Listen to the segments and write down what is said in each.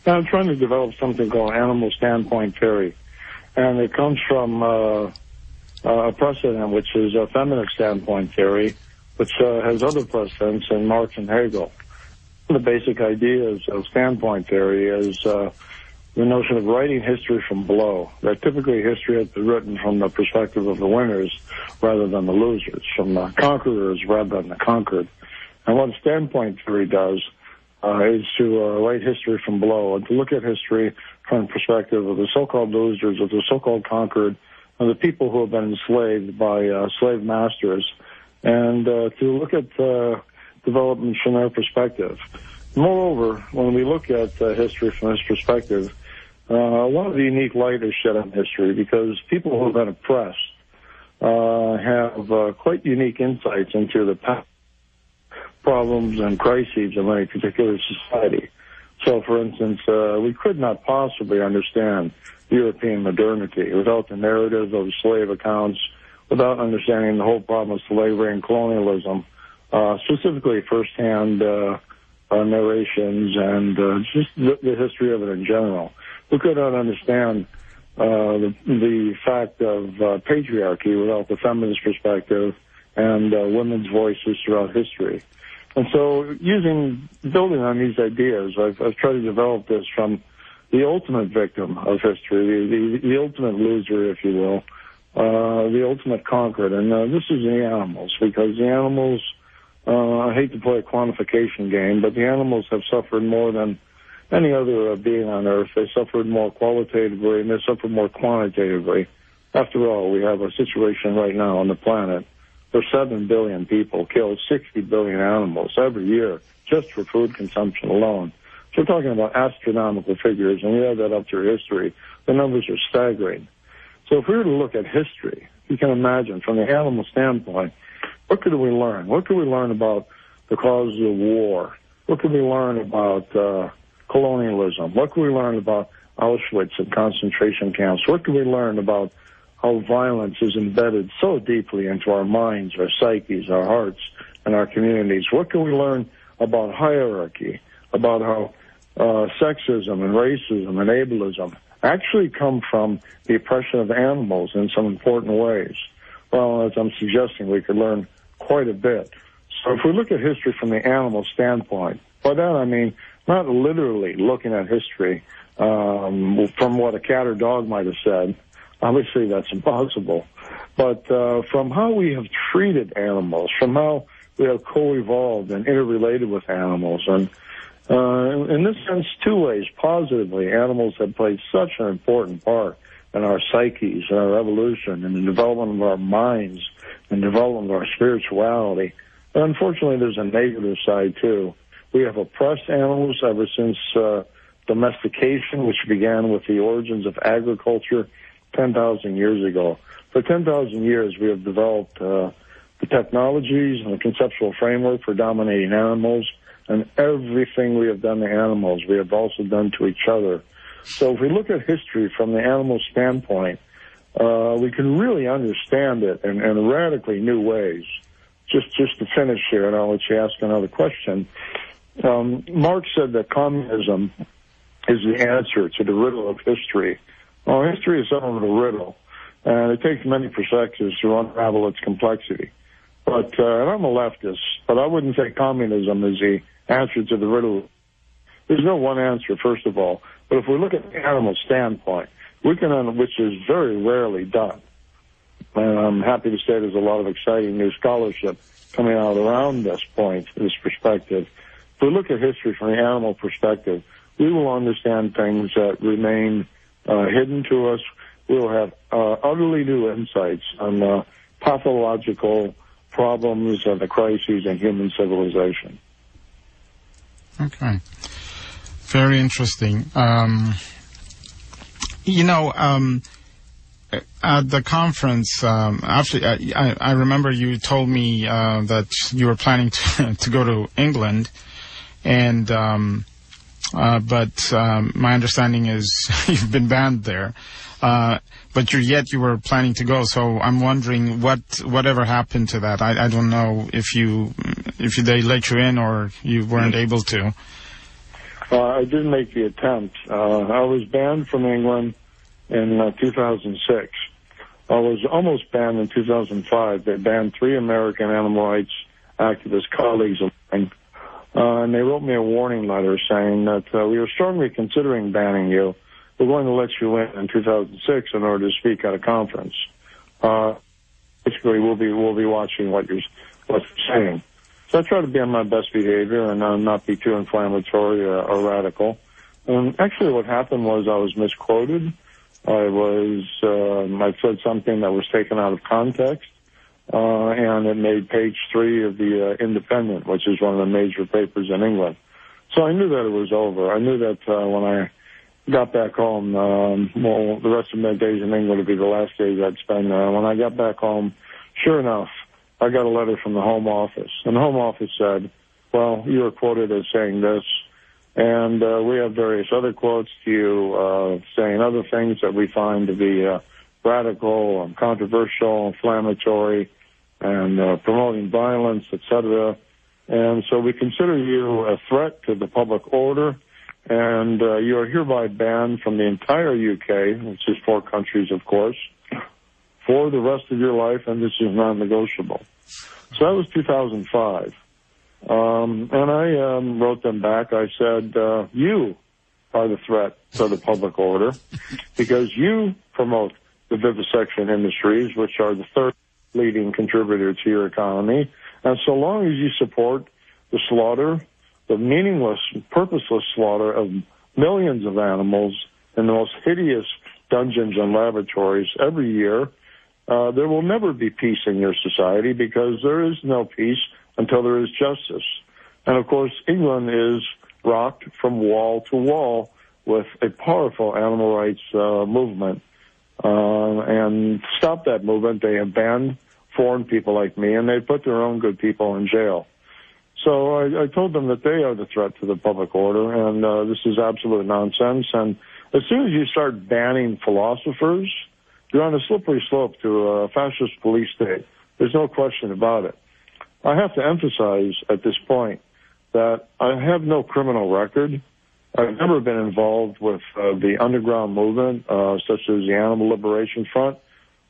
And I'm trying to develop something called animal standpoint theory. And it comes from a precedent, which is a feminist standpoint theory, which has other precedents in Marx and Hegel. The basic ideas of standpoint theory is the notion of writing history from below. That typically history has been written from the perspective of the winners rather than the losers, from the conquerors rather than the conquered. And what standpoint theory does is to write history from below and to look at history from the perspective of the so-called losers, of the so-called conquered, and the people who have been enslaved by slave masters, and to look at developments from their perspective. Moreover, when we look at history from this perspective, one of the unique light is shed on history because people who have been oppressed have quite unique insights into the past problems and crises of any particular society. So, for instance, we could not possibly understand European modernity without the narrative of slave accounts, without understanding the whole problem of slavery and colonialism, specifically first-hand narrations and just the history of it in general. We could not understand the fact of patriarchy without the feminist perspective and women's voices throughout history. And so, building on these ideas, I've tried to develop this from the ultimate victim of history, the ultimate loser, if you will, the ultimate conquered. And this is the animals, because the animals, I hate to play a quantification game, but the animals have suffered more than any other being on Earth. They suffered more qualitatively and they suffered more quantitatively. After all, we have a situation right now on the planet where 7 billion people kill 60 billion animals every year just for food consumption alone. So we're talking about astronomical figures, and we have that up through history. The numbers are staggering. So if we were to look at history, you can imagine from the animal standpoint, what could we learn? What could we learn about the causes of war? What could we learn about colonialism? What could we learn about Auschwitz and concentration camps? What could we learn about how violence is embedded so deeply into our minds, our psyches, our hearts, and our communities? What can we learn about hierarchy, about how sexism and racism and ableism actually come from the oppression of animals in some important ways? Well, as I'm suggesting, we could learn quite a bit. So if we look at history from the animal standpoint, by that I mean not literally looking at history from what a cat or dog might have said. Obviously, that's impossible. But from how we have treated animals, from how we have co-evolved and interrelated with animals, and in this sense, two ways. Positively, animals have played such an important part in our psyches, in our evolution, in the development of our minds, and development of our spirituality. And unfortunately, there's a negative side, too. We have oppressed animals ever since domestication, which began with the origins of agriculture 10,000 years ago. For 10,000 years, we have developed the technologies and the conceptual framework for dominating animals, and everything we have done to animals, we have also done to each other. So if we look at history from the animal standpoint, we can really understand it in radically new ways. Just to finish here, and I'll let you ask another question. Marx said that communism is the answer to the riddle of history. Well, history is somewhat of a riddle, and it takes many perspectives to unravel its complexity. But and I'm a leftist, but I wouldn't say communism is the answer to the riddle. There's no one answer, first of all. But if we look at the animal standpoint, we can, which is very rarely done, and I'm happy to say there's a lot of exciting new scholarship coming out around this point, this perspective. If we look at history from the animal perspective, we will understand things that remain hidden to us. We will have utterly new insights on pathological problems and the crises in human civilization. Okay. Very interesting. At the conference, actually, I remember you told me that you were planning to go to England, and but my understanding is you've been banned there. But you were planning to go, so I'm wondering whatever happened to that. I don't know if they let you in or you weren't able to. I didn't make the attempt. I was banned from England in 2006. I was almost banned in 2005. They banned 3 American animal rights activist colleagues of mine. And they wrote me a warning letter saying that we are strongly considering banning you. We're going to let you in 2006 in order to speak at a conference. Basically, we'll be watching what you're saying. So I try to be on my best behavior and not be too inflammatory or radical. And actually, what happened was I was misquoted. I said something that was taken out of context, and it made page 3 of the Independent, which is one of the major papers in England. So I knew that it was over. I knew that when I got back home, well, the rest of my days in England would be the last days I'd spend there. When I got back home, sure enough, I got a letter from the Home Office. And the Home Office said, well, you were quoted as saying this, and we have various other quotes to you saying other things that we find to be radical, controversial, inflammatory, and promoting violence, etc. And so we consider you a threat to the public order, and you are hereby banned from the entire UK, which is 4 countries, of course, for the rest of your life, and this is non-negotiable. So that was 2005. And I wrote them back. I said, you are the threat to the public order because you promote the vivisection industries, which are the 3rd leading contributor to your economy. And so long as you support the slaughter, the meaningless, purposeless slaughter of millions of animals in the most hideous dungeons and laboratories every year, there will never be peace in your society because there is no peace until there is justice. And, of course, England is rocked from wall to wall with a powerful animal rights movement. And to stop that movement, they have banned foreign people like me, and they put their own good people in jail. So I told them that they are the threat to the public order, and this is absolute nonsense. And as soon as you start banning philosophers, you're on a slippery slope to a fascist police state. There's no question about it. I have to emphasize at this point that I have no criminal record. I've never been involved with the underground movement, such as the Animal Liberation Front.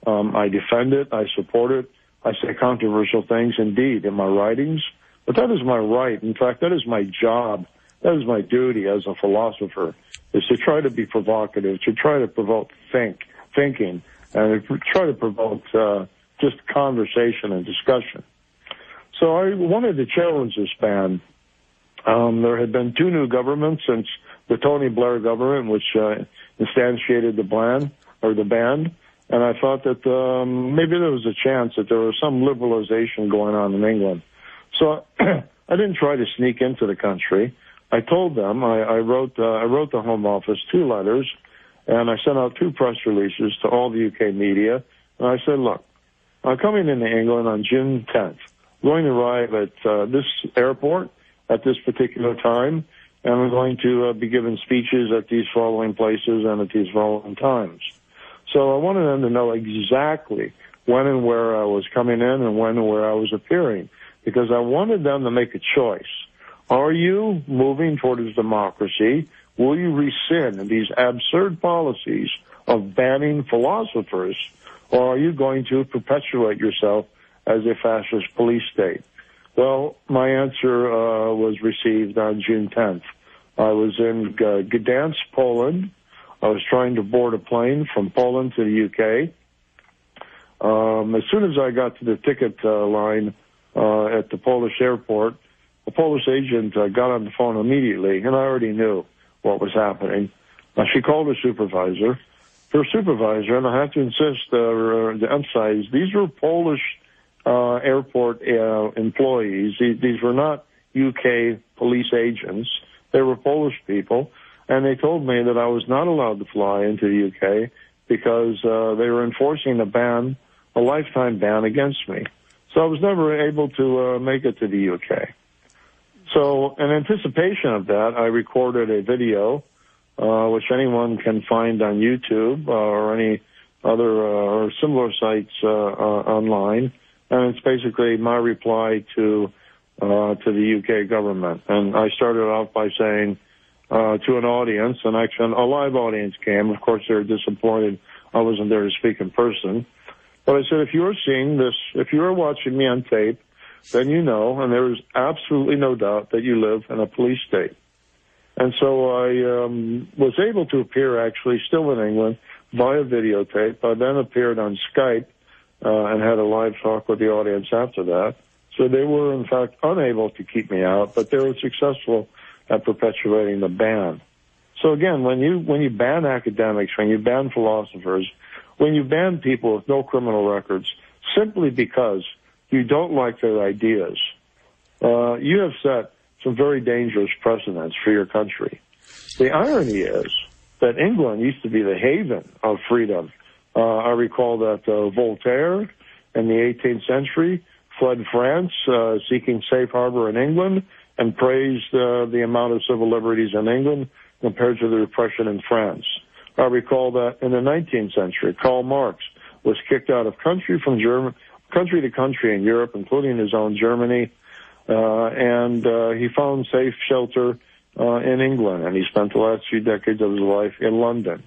I defend it. I support it. I say controversial things, indeed, in my writings. But that is my right. In fact, that is my job. That is my duty as a philosopher, is to try to be provocative, to try to provoke thinking, and to try to provoke just conversation and discussion. So I wanted to challenge this ban. There had been 2 new governments since the Tony Blair government, which instantiated the ban, and I thought that maybe there was a chance that there was some liberalization going on in England. So I didn't try to sneak into the country. I told them, I wrote the Home Office 2 letters, and I sent out 2 press releases to all the UK media, and I said, look, I'm coming into England on June 10th. I'm going to arrive at this airport at this particular time, and I'm going to be giving speeches at these following places and at these following times. So I wanted them to know exactly when and where I was coming in and when and where I was appearing, because I wanted them to make a choice. Are you moving towards democracy? Will you rescind these absurd policies of banning philosophers, or are you going to perpetuate yourself as a fascist police state? Well, my answer was received on June 10th. I was in Gdansk, Poland. I was trying to board a plane from Poland to the UK. As soon as I got to the ticket line at the Polish airport, the Polish agent got on the phone immediately, and I already knew what was happening. She called her supervisor. Her supervisor, and I have to insist, to emphasize, these were Polish airport employees. These were not UK police agents. They were Polish people, and they told me that I was not allowed to fly into the UK because they were enforcing a lifetime ban against me. So I was never able to make it to the UK. So in anticipation of that, I recorded a video, which anyone can find on YouTube or any other or similar sites online. And it's basically my reply to the UK government. And I started off by saying, to an audience, and actually a live audience came. Of course, they were disappointed I wasn't there to speak in person. But I said, if you're seeing this, if you're watching me on tape, then you know, and there is absolutely no doubt that you live in a police state. And so I was able to appear actually still in England via videotape. I then appeared on Skype and had a live talk with the audience after that. So they were, in fact, unable to keep me out, but they were successful at perpetuating the ban. So again, when you ban academics, when you ban philosophers, when you ban people with no criminal records, simply because you don't like their ideas, you have set some very dangerous precedents for your country. The irony is that England used to be the haven of freedom. I recall that Voltaire in the 18th century fled France, seeking safe harbor in England, and praised the amount of civil liberties in England compared to the repression in France. I recall that in the 19th century, Karl Marx was kicked out of country to country in Europe, including his own Germany, and he found safe shelter in England, and he spent the last few decades of his life in London.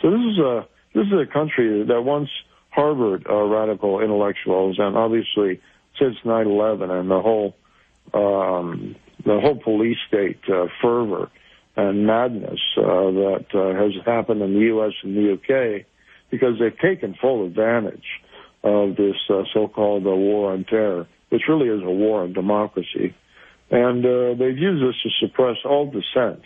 So this is a country that once harbored radical intellectuals, and obviously since 9/11 and the whole police state fervor and madness that has happened in the U.S. and the U.K., because they've taken full advantage of this so-called war on terror, which really is a war on democracy. And they've used this to suppress all dissent.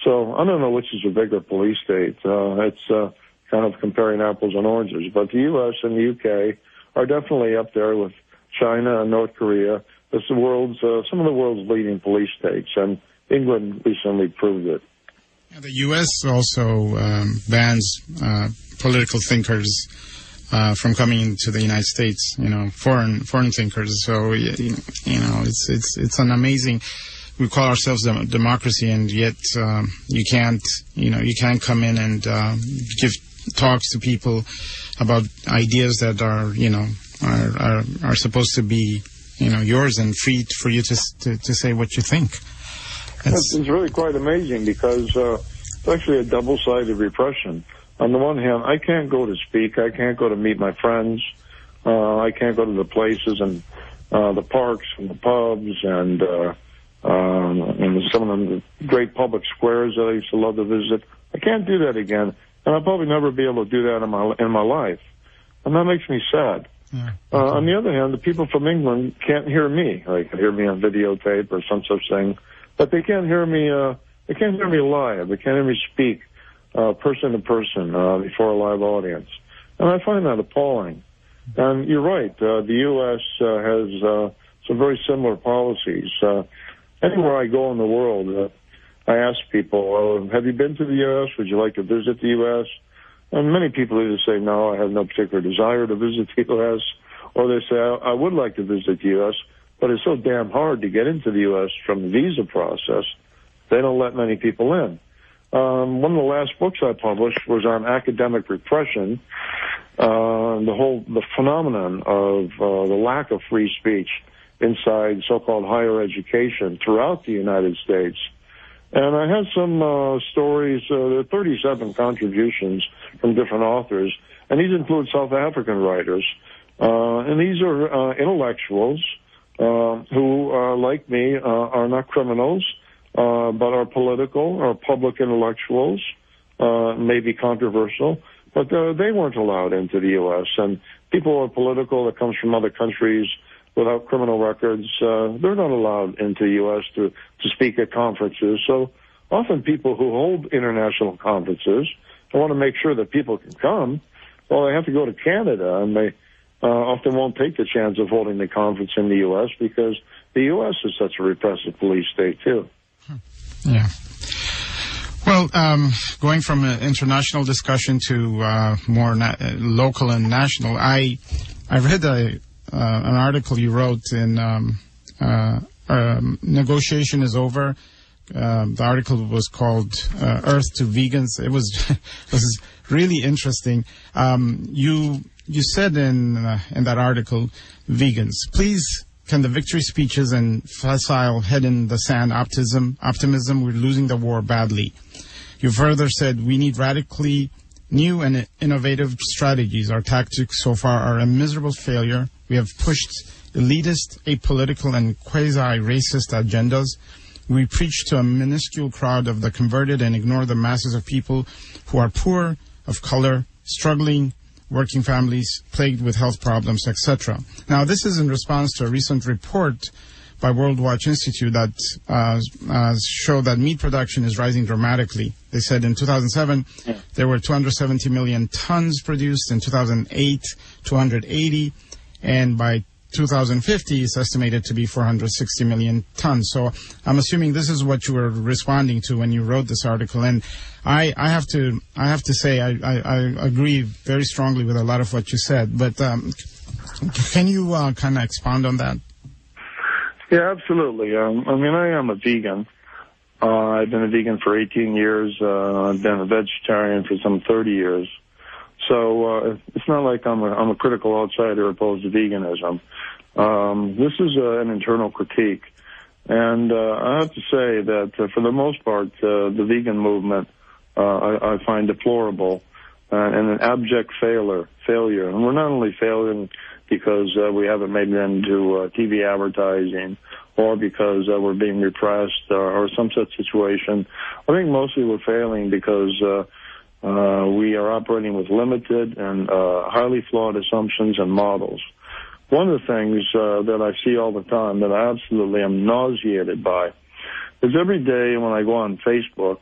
So I don't know which is a bigger police state. It's kind of comparing apples and oranges. But the U.S. and the U.K. are definitely up there with China and North Korea as the world's some of the world's leading police states, and England recently proved it. The U.S. also bans political thinkers from coming into the United States. You know, foreign thinkers. So you know, it's an amazing. We call ourselves a democracy, and yet you can't come in and give talks to people about ideas that are supposed to be yours and free for you to say what you think. It's really quite amazing because it's actually a double-sided repression. On the one hand, I can't go to speak. I can't go to meet my friends. I can't go to the places and the parks and the pubs and some of the great public squares that I used to love to visit. I can't do that again, and I'll probably never be able to do that in my life, and that makes me sad. Yeah. On the other hand, the people from England can't hear me. They can hear me on videotape or some such thing, but they can't hear me. They can't hear me live. They can't hear me speak person to person before a live audience, and I find that appalling. And you're right. The U.S. has some very similar policies. Anywhere I go in the world, I ask people, "Have you been to the U.S.? Would you like to visit the U.S.?" And many people either say, "No, I have no particular desire to visit the U.S.," or they say, "I would like to visit the U.S., but it's so damn hard to get into the U.S. from the visa process, they don't let many people in." One of the last books I published was on academic repression, the phenomenon of the lack of free speech inside so-called higher education throughout the United States. And I have some stories, there are 37 contributions from different authors, and these include South African writers. And these are intellectuals who, like me, are not criminals, but are political or public intellectuals, may be controversial, but they weren't allowed into the U.S. And people who are political that comes from other countries without criminal records, they're not allowed into the U.S. to speak at conferences. So often people who hold international conferences and want to make sure that people can come, well, they have to go to Canada, and they often won't take the chance of holding the conference in the U.S. because the U.S. is such a repressive police state, too. Yeah. Well, going from an international discussion to more local and national, I read an article you wrote in Negotiation is Over. The article was called Earth to Vegans. It was really interesting. You said in that article, vegans, please Can the victory speeches and facile head in the sand optimism, we're losing the war badly. You further said we need radically new and innovative strategies. Our tactics so far are a miserable failure. We have pushed elitist, apolitical, and quasi-racist agendas. We preach to a minuscule crowd of the converted and ignore the masses of people who are poor, of color, struggling, working families, plagued with health problems, etc. Now, this is in response to a recent report by World Watch Institute that showed that meat production is rising dramatically. They said in 2007, there were 270 million tons produced. In 2008, 280. And by 2050, it's estimated to be 460 million tons. So I'm assuming this is what you were responding to when you wrote this article. And I have to say I agree very strongly with a lot of what you said. But can you kind of expound on that? Yeah, absolutely. I mean, I am a vegan. I've been a vegan for 18 years. I've been a vegetarian for some 30 years. So it's not like I'm a critical outsider opposed to veganism. This is an internal critique. And I have to say that for the most part, the vegan movement I find deplorable and an abject failure. And we're not only failing because we haven't made it into TV advertising or because we're being repressed or some such situation. I think mostly we're failing because we are operating with limited and highly flawed assumptions and models. One of the things that I see all the time that I absolutely am nauseated by is every day when I go on Facebook,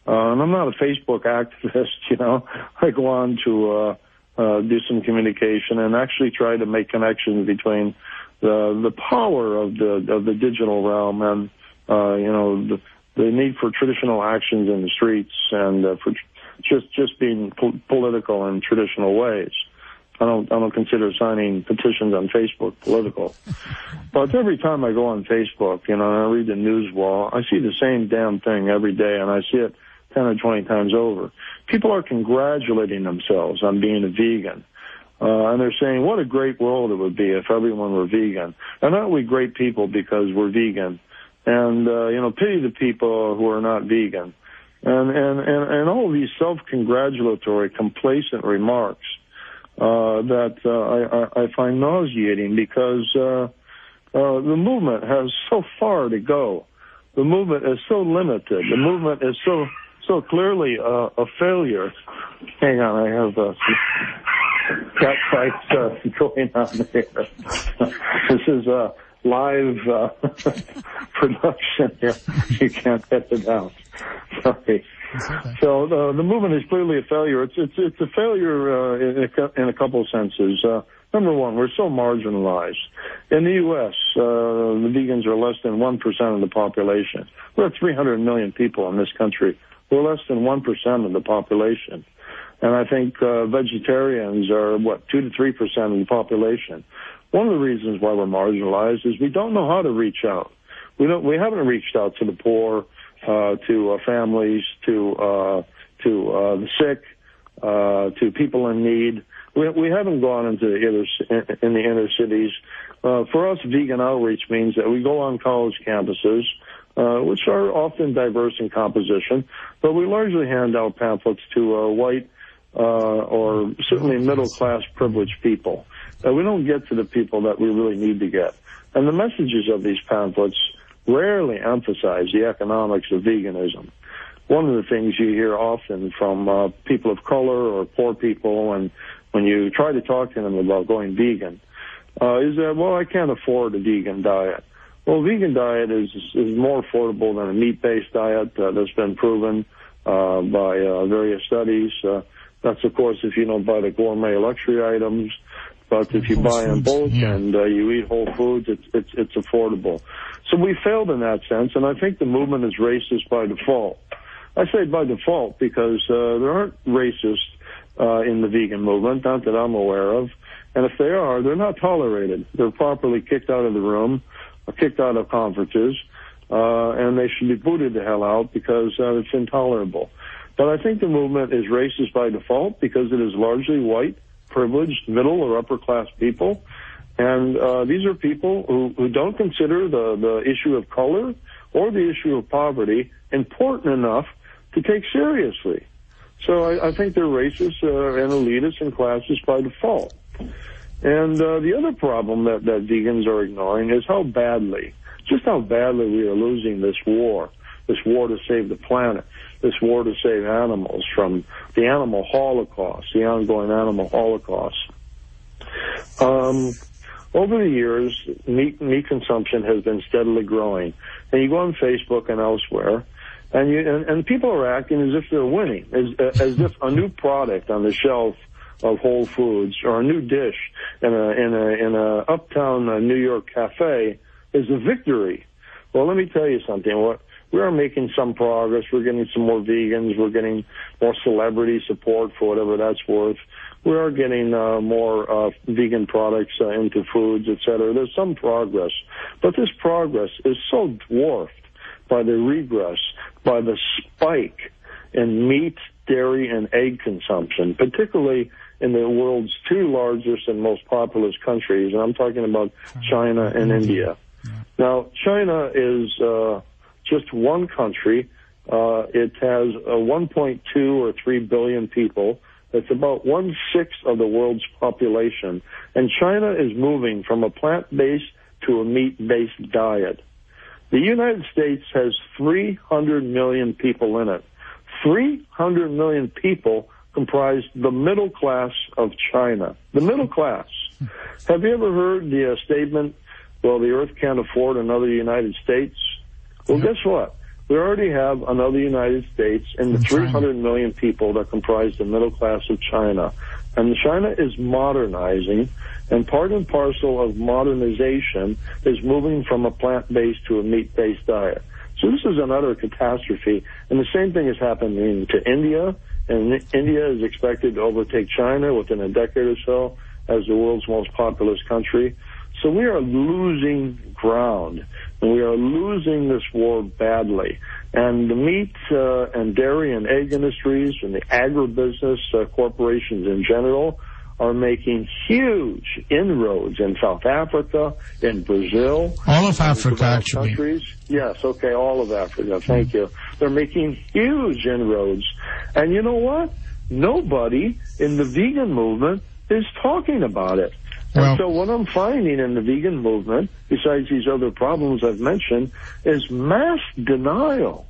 and I'm not a Facebook activist, you know, I go on to do some communication and actually try to make connections between the power of the digital realm and you know the need for traditional actions in the streets and for just being political in traditional ways. I don't consider signing petitions on Facebook political. But every time I go on Facebook, you know, and I read the news wall, I see the same damn thing every day, and I see it 10 or 20 times over. People are congratulating themselves on being a vegan. And they're saying, what a great world it would be if everyone were vegan. And aren't we great people because we're vegan? And, you know, pity the people who are not vegan. And all of these self-congratulatory, complacent remarks that I find nauseating because the movement has so far to go. The movement is so limited. The movement is so clearly a failure. Hang on, I have some cat fights going on there. This is a live production here. You can't get it out. Sorry. Okay. So the movement is clearly a failure. It's a failure in a couple of senses. Number one, we're so marginalized. In the U.S., the vegans are less than 1% of the population. We're at 300 million people in this country. We're less than 1% of the population. And I think vegetarians are, 2 to 3% of the population. One of the reasons why we're marginalized is we don't know how to reach out. We haven't reached out to the poor, to families, to the sick, to people in need. We haven't gone into the inner cities. For us, vegan outreach means that we go on college campuses, which are often diverse in composition, but we largely hand out pamphlets to white or certainly middle-class privileged people. We don't get to the people that we really need to get. And the messages of these pamphlets rarely emphasize the economics of veganism. One of the things you hear often from people of color or poor people, and when you try to talk to them about going vegan, is that, well, I can't afford a vegan diet. Well, a vegan diet is more affordable than a meat-based diet. That's been proven by various studies. That's, of course, if you don't buy the gourmet luxury items. But if you buy in bulk and you eat whole foods, it's affordable. So we failed in that sense, and I think the movement is racist by default. I say by default because there aren't racists in the vegan movement, not that I'm aware of. And if they are, they're not tolerated. They're properly kicked out of the room, or kicked out of conferences, and they should be booted the hell out because it's intolerable. But I think the movement is racist by default because it is largely white, privileged, middle or upper class people. And these are people who don't consider the issue of color or the issue of poverty important enough to take seriously. So I think they're racist and elitist and classist by default. And the other problem that vegans are ignoring is how badly we are losing this war to save the planet, this war to save animals from the animal holocaust, the ongoing animal holocaust. Over the years, meat consumption has been steadily growing. And you go on Facebook and elsewhere, and people are acting as if they're winning, as if a new product on the shelf of Whole Foods or a new dish in a uptown New York cafe is a victory. Well, let me tell you something. We are making some progress. We're getting some more vegans. We're getting more celebrity support for whatever that's worth. We are getting more vegan products into foods, et cetera. There's some progress. But this progress is so dwarfed by the regress, by the spike in meat, dairy, and egg consumption, particularly in the world's two largest and most populous countries, and I'm talking about China and India. Now, China is just one country. It has 1.2 or 3 billion people. It's about 1/6 of the world's population. And China is moving from a plant-based to a meat-based diet. The United States has 300 million people in it. 300 million people comprise the middle class of China. The middle class. Have you ever heard the statement, well, the earth can't afford another United States? Well, guess what? We already have another United States in the 300 million people that comprise the middle class of China. And China is modernizing, and part and parcel of modernization is moving from a plant-based to a meat-based diet. So this is another catastrophe. And the same thing is happening to India, and India is expected to overtake China within a decade or so as the world's most populous country. So we are losing ground, and we are losing this war badly. And the meat and dairy and egg industries and the agribusiness corporations in general are making huge inroads in South Africa, in Brazil. All of Africa, actually. Countries. Yes, okay, all of Africa. Thank you. They're making huge inroads. And you know what? Nobody in the vegan movement is talking about it. And so what I'm finding in the vegan movement, besides these other problems I've mentioned, is mass denial.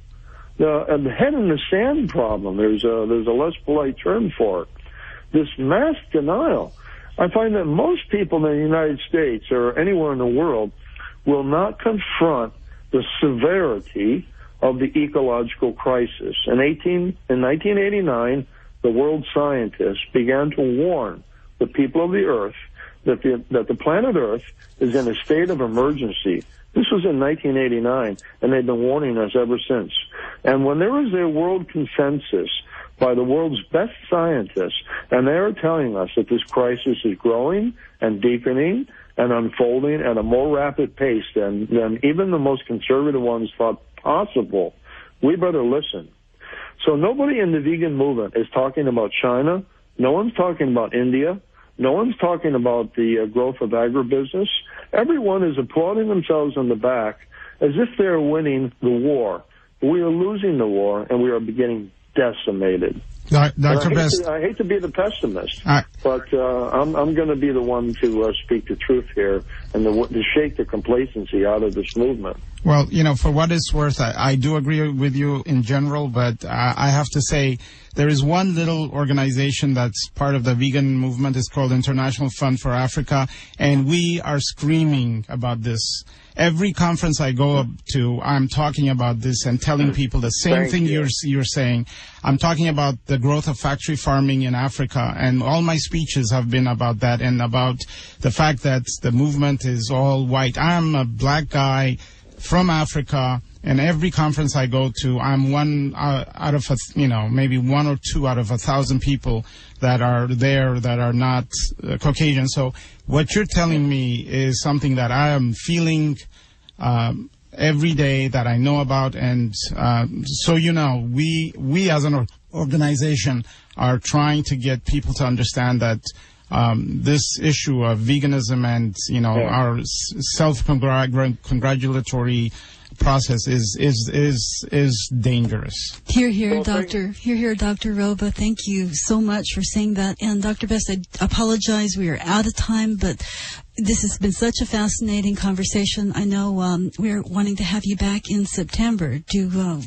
The head in the sand problem. There's a less polite term for it. This mass denial. I find that most people in the United States or anywhere in the world will not confront the severity of the ecological crisis. In 1989, the world scientists began to warn the people of the Earth that the planet Earth is in a state of emergency. This was in 1989, and they've been warning us ever since. And when there is a world consensus by the world's best scientists, and they are telling us that this crisis is growing and deepening and unfolding at a more rapid pace than even the most conservative ones thought possible, we better listen. So nobody in the vegan movement is talking about China. No one's talking about India. No one's talking about the growth of agribusiness. Everyone is applauding themselves on the back as if they're winning the war. We are losing the war, and we are beginning decimated. Dr. Best, I hate to be the pessimist, but I'm going to be the one to speak the truth here and to shake the complacency out of this movement. Well, for what it's worth, I do agree with you in general, but I have to say there is one little organization that's part of the vegan movement. It's called International Fund for Africa, and we are screaming about this. Every conference I go up to, I'm talking about this and telling people the same thing you're saying. I'm talking about the growth of factory farming in Africa, and all my speeches have been about that and about the fact that the movement is all white. I'm a black guy from Africa, and every conference I go to, I'm one out of, maybe 1 or 2 out of 1,000 people that are there that are not Caucasian. So what you're telling me is something that I am feeling every day, that I know about. And so, we as an organization are trying to get people to understand that this issue of veganism and, our self-congratulatory process is dangerous. Here, Dr. Roba. Thank you so much for saying that. And Dr. Best, I apologize. We are out of time, but this has been such a fascinating conversation. I know we're wanting to have you back in September. Come back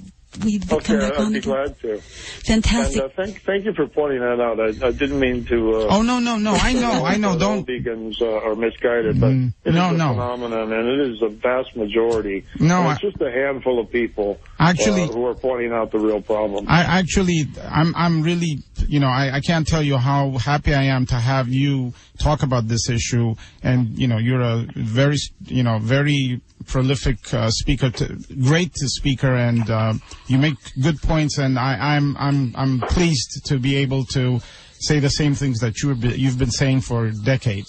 on? I'd be glad to. Fantastic. And thank you for pointing that out. I didn't mean to... no. I know. Don't... Vegans are misguided, but it is a phenomenon, and it is a vast majority. No, it's just a handful of people who are pointing out the real problem. I'm really, I can't tell you how happy I am to have you talk about this issue, and you're a very, very prolific speaker, great speaker, and you make good points, and I'm pleased to be able to say the same things that you've been saying for decades.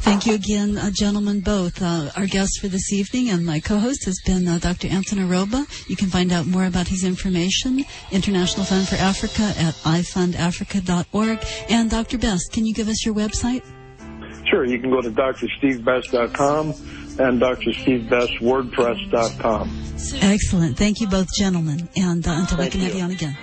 Thank you again, gentlemen, both. Our guest for this evening and my co-host has been Dr. Anthony Roba. You can find out more about his information, International Fund for Africa, at ifundafrica.org. And Dr. Best, can you give us your website? Sure. You can go to drstevebest.com and drstevebestwordpress.com. Excellent. Thank you both, gentlemen. And until we can have you on again.